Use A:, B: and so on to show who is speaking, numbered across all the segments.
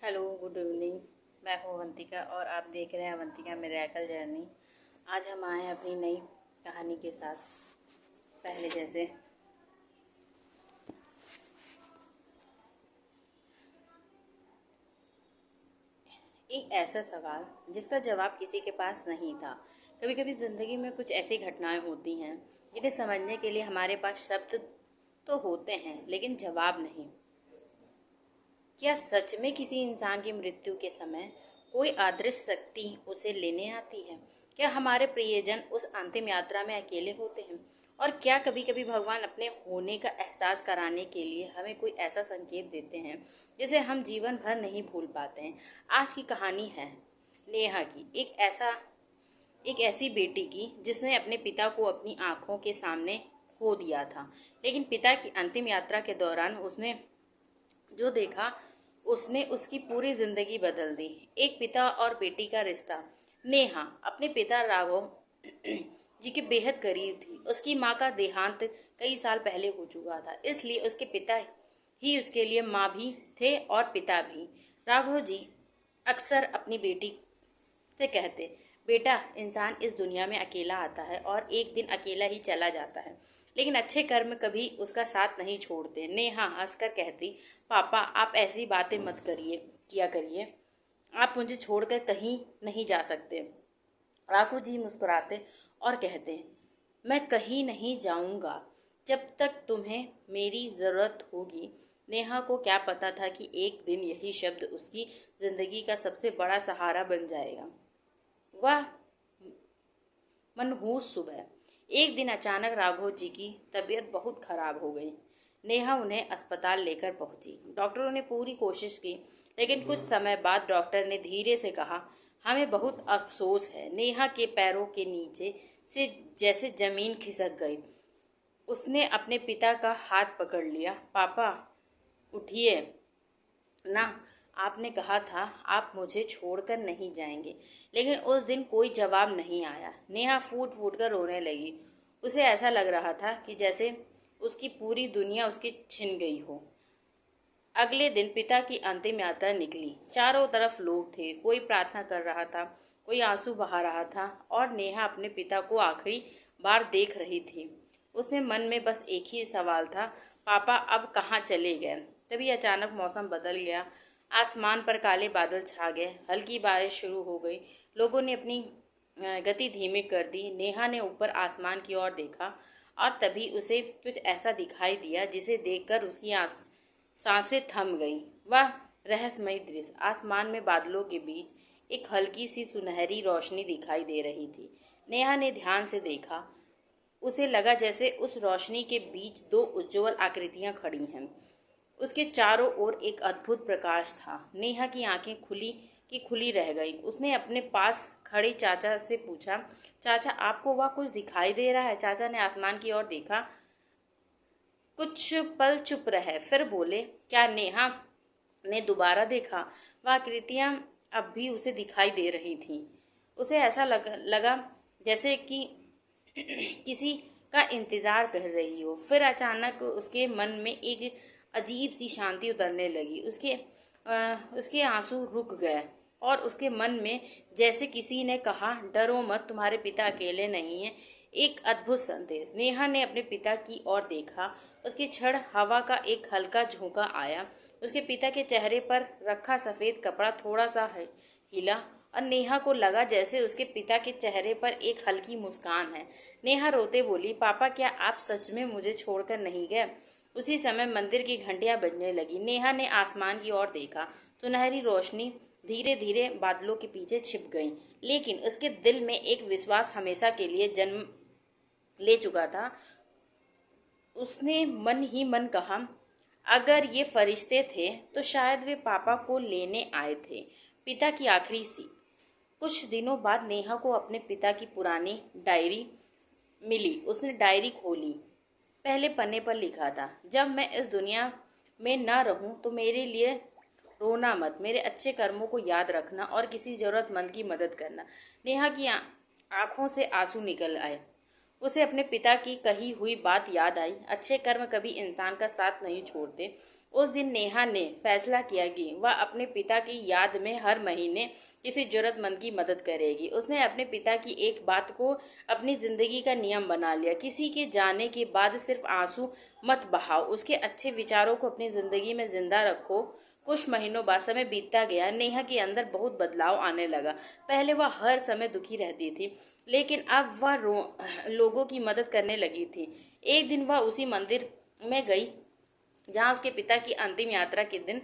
A: Hello, good evening. मैं हूँ अवंतिका और आप देख रहे हैं अवंतिका मिरेकल जर्नी। आज हम आए हैं अपनी नई कहानी के साथ। पहले जैसे एक ऐसा सवाल जिसका जवाब किसी के पास नहीं था। कभी कभी ज़िंदगी में कुछ ऐसी घटनाएं होती हैं जिन्हें समझने के लिए हमारे पास शब्द तो होते हैं लेकिन जवाब नहीं। क्या सच में किसी इंसान की मृत्यु के समय कोई अदृश्य शक्ति उसे लेने आती है? क्या हमारे प्रियजन उस अंतिम यात्रा में अकेले होते हैं? और क्या कभी कभी भगवान अपने होने का एहसास कराने के लिए हमें कोई ऐसा संकेत देते हैं जिसे हम जीवन भर नहीं भूल पाते हैं? आज की कहानी है नेहा की, एक ऐसी बेटी की जिसने अपने पिता को अपनी आंखों के सामने खो दिया था। लेकिन पिता की अंतिम यात्रा के दौरान उसने जो देखा उसने उसकी पूरी जिंदगी बदल दी। एक पिता और बेटी का रिश्ता। नेहा अपने पिता राघव जी के बेहद करीब थी। उसकी माँ का देहांत कई साल पहले हो चुका था, इसलिए उसके पिता ही उसके लिए माँ भी थे और पिता भी। राघव जी अक्सर अपनी बेटी से कहते, बेटा, इंसान इस दुनिया में अकेला आता है और एक दिन अकेला ही चला जाता है, लेकिन अच्छे कर्म कभी उसका साथ नहीं छोड़ते। नेहा हंसकर कहती, पापा, आप ऐसी बातें मत किया करिए। आप मुझे छोड़कर कहीं नहीं जा सकते। राघव जी मुस्कुराते और कहते, मैं कहीं नहीं जाऊंगा जब तक तुम्हें मेरी ज़रूरत होगी। नेहा को क्या पता था कि एक दिन यही शब्द उसकी ज़िंदगी का सबसे बड़ा सहारा बन जाएगा। वह मनहूस सुबह। एक दिन अचानक राघव जी की तबीयत बहुत खराब हो गई। नेहा उन्हें अस्पताल लेकर पहुंची। डॉक्टरों ने पूरी कोशिश की, लेकिन कुछ समय बाद डॉक्टर ने धीरे से कहा, हमें बहुत अफसोस है। नेहा के पैरों के नीचे से जैसे जमीन खिसक गई। उसने अपने पिता का हाथ पकड़ लिया। पापा, उठिए ना, आपने कहा था आप मुझे छोड़कर नहीं जाएंगे। लेकिन उस दिन कोई जवाब नहीं आया। नेहा फूट फूट कर रोने लगी। उसे ऐसा लग रहा था कि जैसे उसकी पूरी दुनिया उसकी छिन गई हो। अगले दिन पिता की अंतिम यात्रा निकली। चारों तरफ लोग थे। कोई प्रार्थना कर रहा था, कोई आंसू बहा रहा था और नेहा अपने पिता को आखिरी बार देख रही थी। उसके मन में बस एक ही सवाल था, पापा अब कहाँ चले गए? तभी अचानक मौसम बदल गया। आसमान पर काले बादल छा गए। हल्की बारिश शुरू हो गई। लोगों ने अपनी गति धीमी कर दी। नेहा ने ऊपर आसमान की ओर देखा और तभी उसे कुछ ऐसा दिखाई दिया जिसे देखकर उसकी सांसें थम गईं। वह रहस्यमय दृश्य। आसमान में बादलों के बीच एक हल्की सी सुनहरी रोशनी दिखाई दे रही थी। नेहा ने ध्यान से देखा। उसे लगा जैसे उस रोशनी के बीच दो उज्ज्वल आकृतियां खड़ी हैं। उसके चारों ओर एक अद्भुत प्रकाश था। नेहा की आंखें खुली रह गई। उसने अपने पास खड़े चाचा से पूछा, चाचा, आपको वह कुछ दिखाई दे रहा है? चाचा ने आसमान की ओर देखा, कुछ पल चुप रहे, फिर बोले, क्या? नेहा ने दोबारा देखा। वह आकृतियां अब भी उसे दिखाई दे रही थीं। उसे ऐसा लगा जैसे कि किसी का इंतजार कर रही हो। फिर अचानक उसके मन में एक अजीब सी शांति उतरने लगी। उसके आंसू रुक गए और उसके मन में जैसे किसी ने कहा, डरो मत, तुम्हारे पिता अकेले नहीं हैं। एक अद्भुत संदेश। नेहा ने अपने पिता की ओर देखा। उसके क्षण हवा का एक हल्का झोंका आया। उसके पिता के चेहरे पर रखा सफेद कपड़ा थोड़ा सा हिला और नेहा को लगा जैसे उसके पिता के चेहरे पर एक हल्की मुस्कान है। नेहा रोते बोली, पापा, क्या आप सच में मुझे छोड़कर नहीं गए? उसी समय मंदिर की घंटियां बजने लगी। नेहा ने आसमान की ओर देखा। सुनहरी रोशनी धीरे धीरे बादलों के पीछे छिप गई, लेकिन उसके दिल में एक विश्वास हमेशा के लिए जन्म ले चुका था। उसने मन ही मन कहा, अगर ये फरिश्ते थे तो शायद वे पापा को लेने आए थे। पिता की आखिरी सी। कुछ दिनों बाद नेहा को अपने पिता की पुरानी डायरी मिली। उसने डायरी खोली। पहले पन्ने पर लिखा था, जब मैं इस दुनिया में न रहूं तो मेरे लिए रोना मत, मेरे अच्छे कर्मों को याद रखना और किसी जरूरतमंद की मदद करना। नेहा की आंखों से आंसू निकल आए। उसे अपने पिता की कही हुई बात याद आई, अच्छे कर्म कभी इंसान का साथ नहीं छोड़ते, उस दिन नेहा ने फैसला किया कि वह अपने पिता की याद में हर महीने किसी जरूरतमंद की मदद करेगी। उसने अपने पिता की एक बात को अपनी जिंदगी का नियम बना लिया, किसी के जाने के बाद सिर्फ आंसू मत बहाओ, उसके अच्छे विचारों को अपनी जिंदगी में जिंदा रखो। कुछ महीनों बाद समय बीतता गया। नेहा के अंदर बहुत बदलाव आने लगा। पहले वह हर समय दुखी रहती थी, लेकिन अब वह लोगों की मदद करने लगी थी। एक दिन वह उसी मंदिर में गई जहां उसके पिता की अंतिम यात्रा के दिन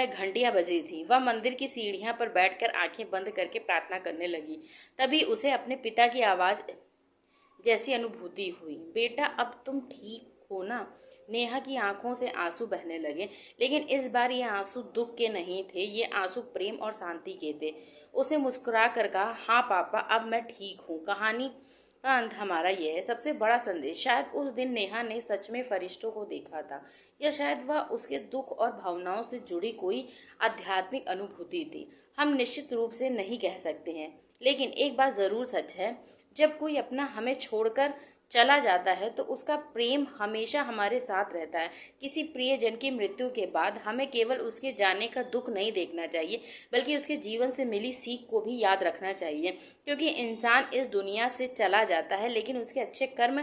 A: घंटियां बजी थी। वह मंदिर की सीढ़ियां पर बैठकर आंखें बंद करके प्रार्थना करने लगी। तभी उसे अपने पिता की आवाज जैसी अनुभूति हुई। बेटा, अब तुम ठीक हो ना? नेहा की आंखों से आंसू बहने लगे, लेकिन इस बार ये आंसू दुख के नहीं थे, ये आंसू प्रेम और शांति के थे। उसे मुस्कुरा कर कहा, हाँ पापा, अब मैं ठीक हूँ। कहानी का अंत हमारा यह है। सबसे बड़ा संदेश, शायद उस दिन नेहा ने सच में फरिश्तों को देखा था, या शायद वह उसके दुख और भावनाओं से जुड़ी कोई आध्यात्मिक अनुभूति थी। हम निश्चित रूप से नहीं कह सकते हैं, लेकिन एक बात जरूर सच है, जब कोई अपना हमें छोड़कर चला जाता है तो उसका प्रेम हमेशा हमारे साथ रहता है। किसी प्रियजन की मृत्यु के बाद हमें केवल उसके जाने का दुख नहीं देखना चाहिए, बल्कि उसके जीवन से मिली सीख को भी याद रखना चाहिए। क्योंकि इंसान इस दुनिया से चला जाता है, लेकिन उसके अच्छे कर्म,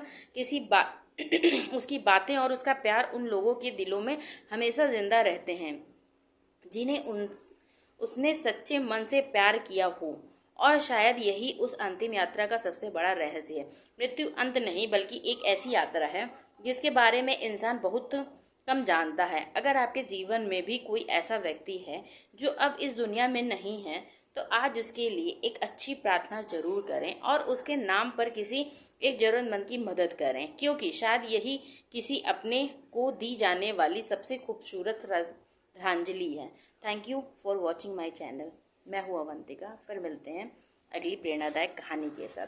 A: उसकी बातें और उसका प्यार उन लोगों के दिलों में हमेशा जिंदा रहते हैं जिन्हें उसने सच्चे मन से प्यार किया हो। और शायद यही उस अंतिम यात्रा का सबसे बड़ा रहस्य है। मृत्यु अंत नहीं, बल्कि एक ऐसी यात्रा है जिसके बारे में इंसान बहुत कम जानता है। अगर आपके जीवन में भी कोई ऐसा व्यक्ति है जो अब इस दुनिया में नहीं है, तो आज उसके लिए एक अच्छी प्रार्थना जरूर करें और उसके नाम पर किसी एक जरूरतमंद की मदद करें, क्योंकि शायद यही किसी अपने को दी जाने वाली सबसे खूबसूरत श्रद्धांजलि है। Thank you for watching my channel. मैं हूँ अवंतिका। फिर मिलते हैं अगली प्रेरणादायक कहानी के साथ।